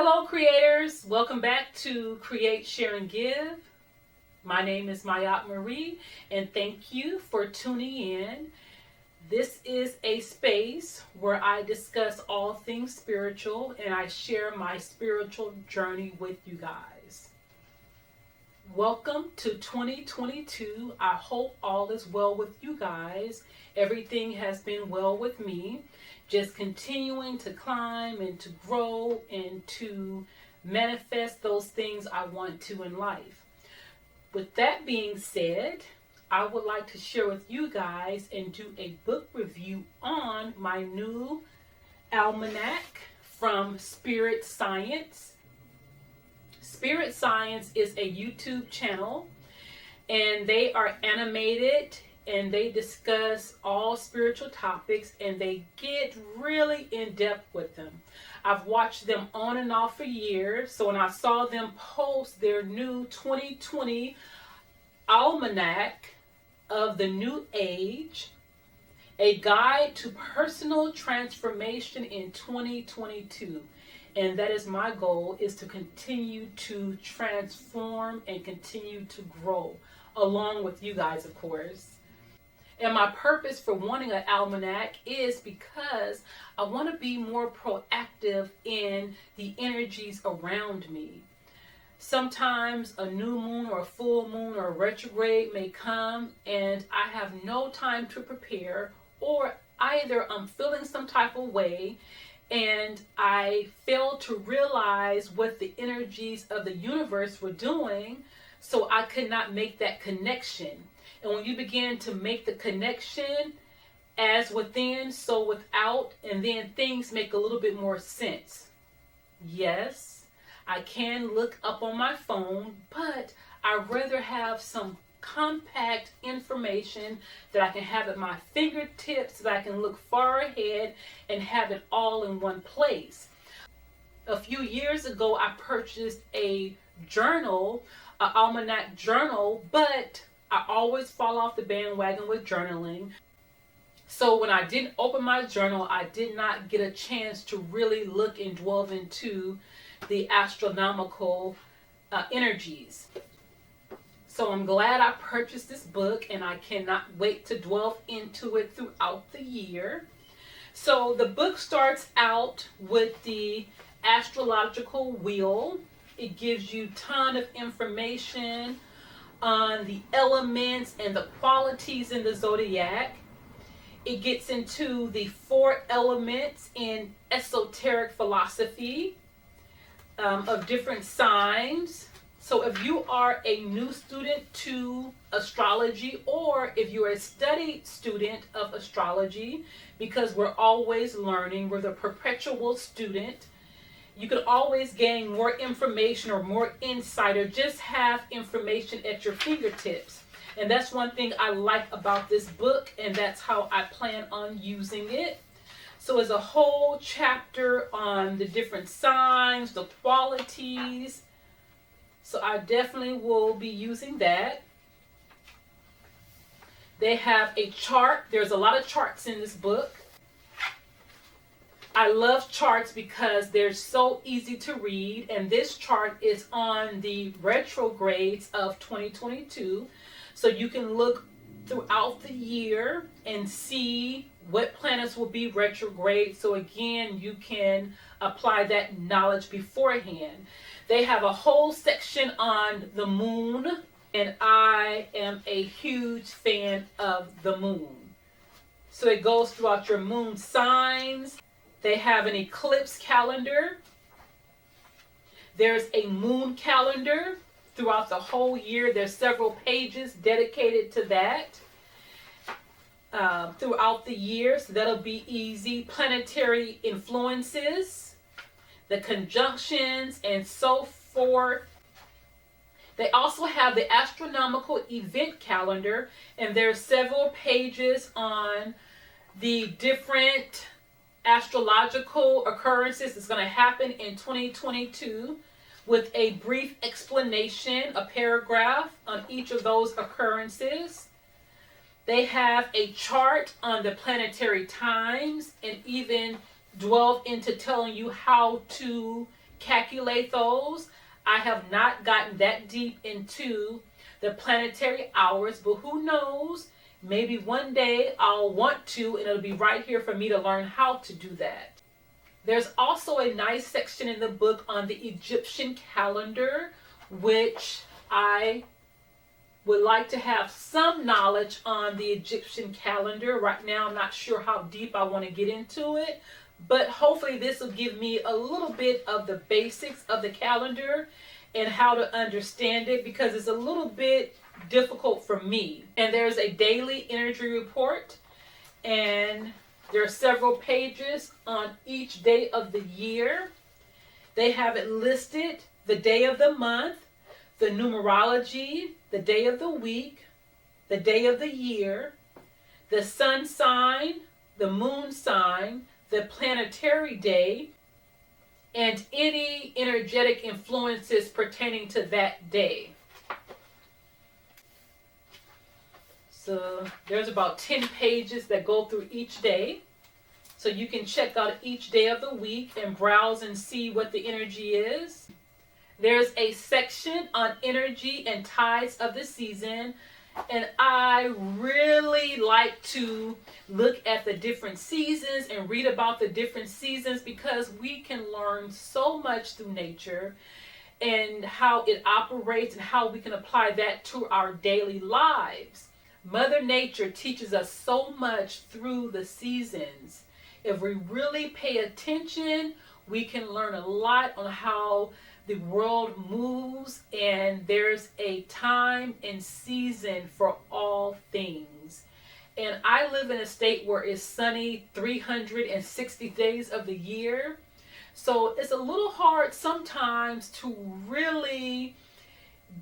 Hello creators, welcome back to Create, Share, and Give. My name is Mayat Marie and thank you for tuning in. This is a space where I discuss all things spiritual and I share my spiritual journey with you guys. Welcome to 2022. I hope all is well with you guys. Everything has been well with me. Just continuing to climb and to grow and to manifest those things I want to in life. With that being said, I would like to share with you guys and do a book review on my new almanac from Spirit Science. Spirit Science is a YouTube channel and they are animated and they discuss all spiritual topics and they get really in depth with them. I've watched them on and off for years. So when I saw them post their new 2020 Almanac of the New Age, a guide to personal transformation in 2022. And that is my goal, is to continue to transform and continue to grow along with you guys, of course. And my purpose for wanting an almanac is because I want to be more proactive in the energies around me. Sometimes a new moon or a full moon or a retrograde may come and I have no time to prepare, or either I'm feeling some type of way and I fail to realize what the energies of the universe were doing, so I could not make that connection. And when you begin to make the connection, as within, so without, and then things make a little bit more sense. Yes, I can look up on my phone, but I'd rather have some compact information that I can have at my fingertips, that I can look far ahead and have it all in one place. A few years ago, I purchased a journal, an almanac journal, but I always fall off the bandwagon with journaling. So when I didn't open my journal, I did not get a chance to really look and delve into the astronomical energies. So I'm glad I purchased this book and I cannot wait to delve into it throughout the year. So the book starts out with the astrological wheel. It gives you a ton of information on the elements and the qualities in the Zodiac. It gets into the 4 elements in esoteric philosophy of different signs. So if you are a new student to astrology, or if you're a studied student of astrology, because we're always learning, we're the perpetual student, you could always gain more information or more insight, or just have information at your fingertips. And that's one thing I like about this book, and that's how I plan on using it. So there's a whole chapter on the different signs, the qualities. So I definitely will be using that. They have a chart. There's a lot of charts in this book. I love charts because they're so easy to read, and this chart is on the retrogrades of 2022. So you can look throughout the year and see what planets will be retrograde. So again, you can apply that knowledge beforehand. They have a whole section on the moon, and I am a huge fan of the moon. So it goes throughout your moon signs. They have an eclipse calendar. There's a moon calendar throughout the whole year. There's several pages dedicated to that throughout the year, so that'll be easy. Planetary influences, the conjunctions, and so forth. They also have the astronomical event calendar, and there's several pages on the different astrological occurrences that's going to happen in 2022, with a brief explanation, a paragraph on each of those occurrences. They have a chart on the planetary times and even delve into telling you how to calculate those. I have not gotten that deep into the planetary hours, but who knows? Maybe one day I'll want to, and it'll be right here for me to learn how to do that. There's also a nice section in the book on the Egyptian calendar, which I would like to have some knowledge on the Egyptian calendar. Right now, I'm not sure how deep I want to get into it, but hopefully this will give me a little bit of the basics of the calendar and how to understand it, because it's a little bit difficult for me. And there's a daily energy report, and there are several pages on each day of the year. They have it listed, the day of the month, the numerology, the day of the week, the day of the year, the sun sign, the moon sign, the planetary day, and any energetic influences pertaining to that day. So there's about 10 pages that go through each day. So you can check out each day of the week and browse and see what the energy is. There's a section on energy and tides of the season. And I really like to look at the different seasons and read about the different seasons, because we can learn so much through nature and how it operates and how we can apply that to our daily lives. Mother Nature teaches us so much through the seasons. If we really pay attention, we can learn a lot on how the world moves, and there's a time and season for all things. And I live in a state where it's sunny 360 days of the year. So it's a little hard sometimes to really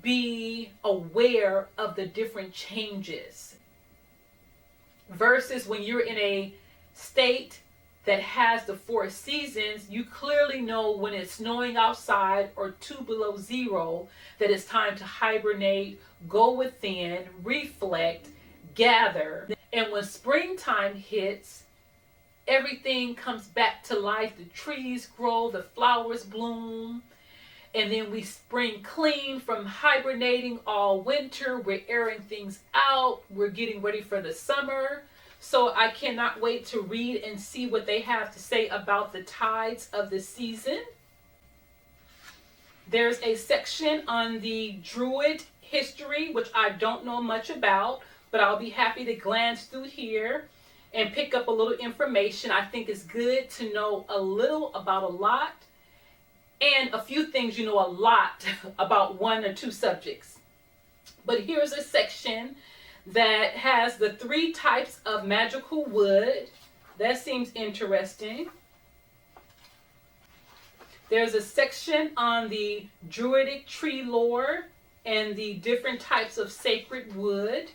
be aware of the different changes. Versus when you're in a state that has the 4 seasons, you clearly know when it's snowing outside or 2 below zero that it's time to hibernate, go within, reflect, gather. And when springtime hits, everything comes back to life. The trees grow, the flowers bloom, and then we spring clean from hibernating all winter. We're airing things out. We're getting ready for the summer. So I cannot wait to read and see what they have to say about the tides of the season. There's a section on the Druid history, which I don't know much about, but I'll be happy to glance through here and pick up a little information. I think it's good to know a little about a lot, and a few things you know a lot about 1 or 2 subjects. But here's a section that has the 3 types of magical wood. That seems interesting. There's a section on the Druidic tree lore and the different types of sacred wood.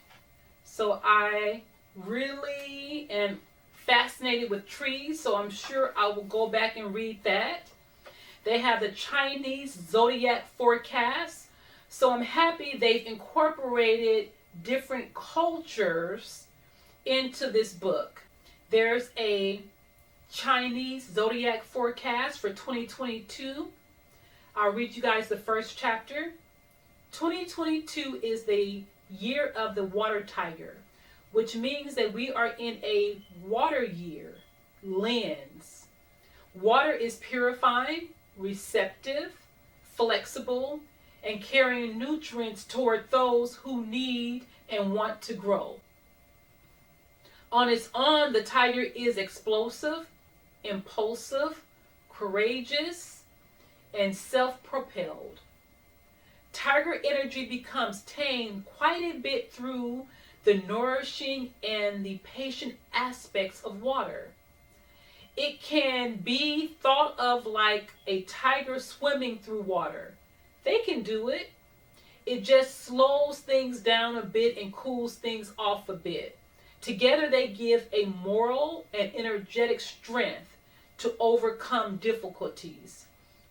So I really am fascinated with trees, so I'm sure I will go back and read that. They have the Chinese Zodiac forecast. So I'm happy they've incorporated different cultures into this book. There's a Chinese Zodiac forecast for 2022. I'll read you guys the first chapter. 2022 is the year of the water tiger, which means that we are in a water year lens. Water is purifying, receptive, flexible, and carrying nutrients toward those who need and want to grow. On its own, the tiger is explosive, impulsive, courageous, and self-propelled. Tiger energy becomes tamed quite a bit through the nourishing and the patient aspects of water. It can be thought of like a tiger swimming through water. They can do it. It just slows things down a bit and cools things off a bit. Together they give a moral and energetic strength to overcome difficulties,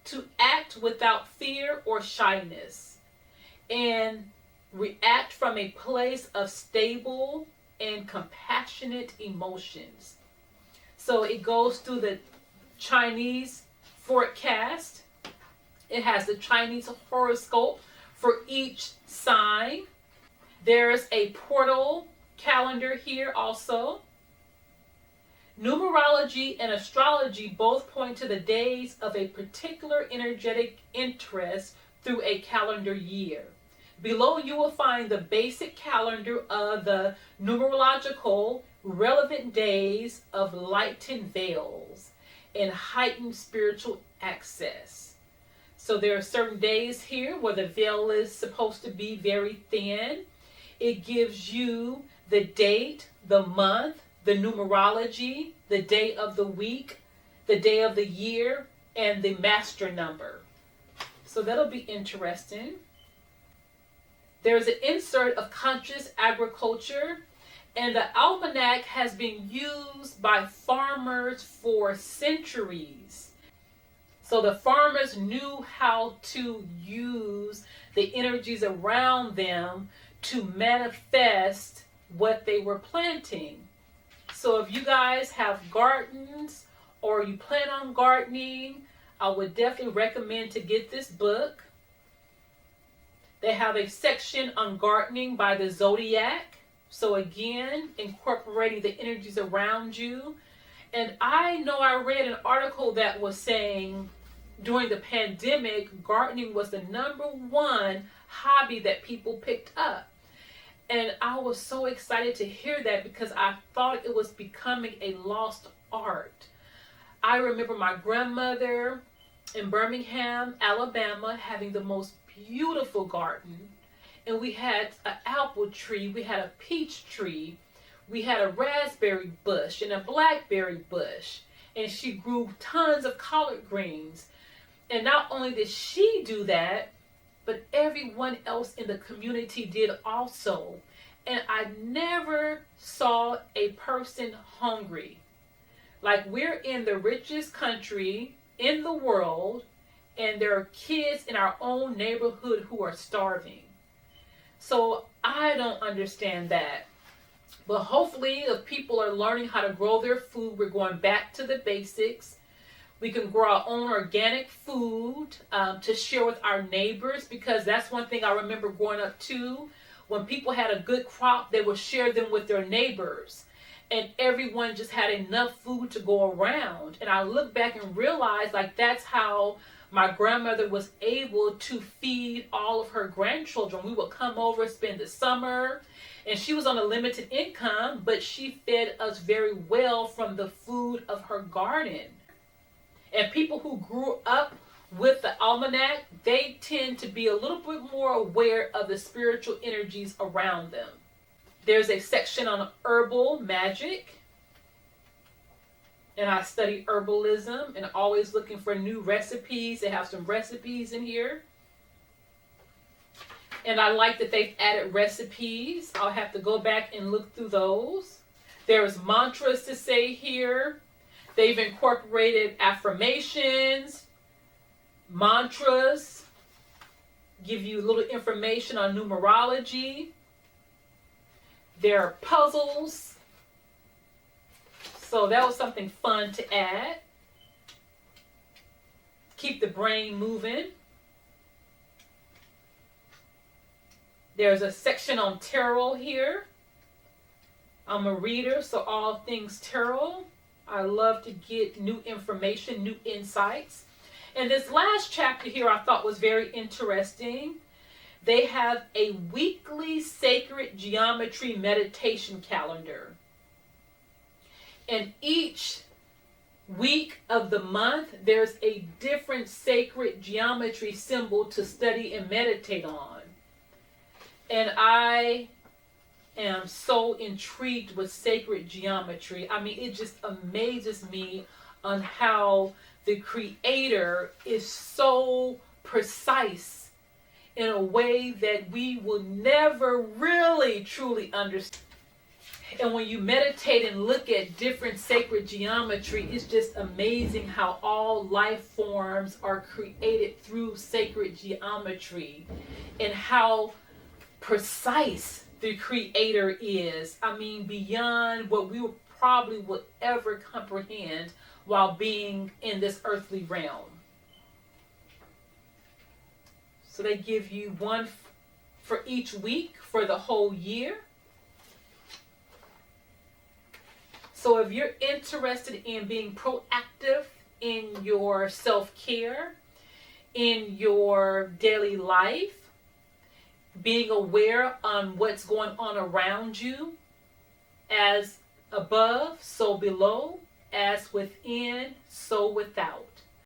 to act without fear or shyness, and react from a place of stable and compassionate emotions. So it goes through the Chinese forecast. It has the Chinese horoscope for each sign. There's a portal calendar here also. Numerology and astrology both point to the days of a particular energetic interest through a calendar year. Below you will find the basic calendar of the numerological relevant days of lightened veils and heightened spiritual access. So there are certain days here where the veil is supposed to be very thin. It gives you the date, the month, the numerology, the day of the week, the day of the year, and the master number. So that'll be interesting. There's an insert of conscious agriculture, and the almanac has been used by farmers for centuries. So the farmers knew how to use the energies around them to manifest what they were planting. So if you guys have gardens or you plan on gardening, I would definitely recommend to get this book. They have a section on gardening by the Zodiac. So again, incorporating the energies around you. And I know I read an article that was saying during the pandemic, gardening was the #1 hobby that people picked up. And I was so excited to hear that because I thought it was becoming a lost art. I remember my grandmother in Birmingham, Alabama, having the most beautiful garden. And we had an apple tree, we had a peach tree, we had a raspberry bush and a blackberry bush. And she grew tons of collard greens. And not only did she do that, but everyone else in the community did also. And I never saw a person hungry. Like, we're in the richest country in the world, and there are kids in our own neighborhood who are starving. So I don't understand that. But hopefully, if people are learning how to grow their food, we're going back to the basics. We can grow our own organic food to share with our neighbors, because that's one thing I remember growing up too. When people had a good crop, they would share them with their neighbors. And everyone just had enough food to go around. And I look back and realize, like, that's how my grandmother was able to feed all of her grandchildren. We would come over, spend the summer, and she was on a limited income, but she fed us very well from the food of her garden. And people who grew up with the almanac, they tend to be a little bit more aware of the spiritual energies around them. There's a section on herbal magic. And I study herbalism and always looking for new recipes. They have some recipes in here. And I like that they've added recipes. I'll have to go back and look through those. There's mantras to say here. They've incorporated affirmations, mantras, give you a little information on numerology. There are puzzles. So that was something fun to add. Keep the brain moving. There's a section on tarot here. I'm a reader, so all things tarot. I love to get new information, new insights. And this last chapter here I thought was very interesting. They have a weekly sacred geometry meditation calendar. And each week of the month, there's a different sacred geometry symbol to study and meditate on. And I am so intrigued with sacred geometry. I mean, it just amazes me on how the Creator is so precise in a way that we will never really truly understand. And when you meditate and look at different sacred geometry, it's just amazing how all life forms are created through sacred geometry and how precise the Creator is. I mean, beyond what we probably would ever comprehend while being in this earthly realm. So they give you one for each week for the whole year. So if you're interested in being proactive in your self-care, in your daily life, being aware on what's going on around you, as above, so below, as within, so without.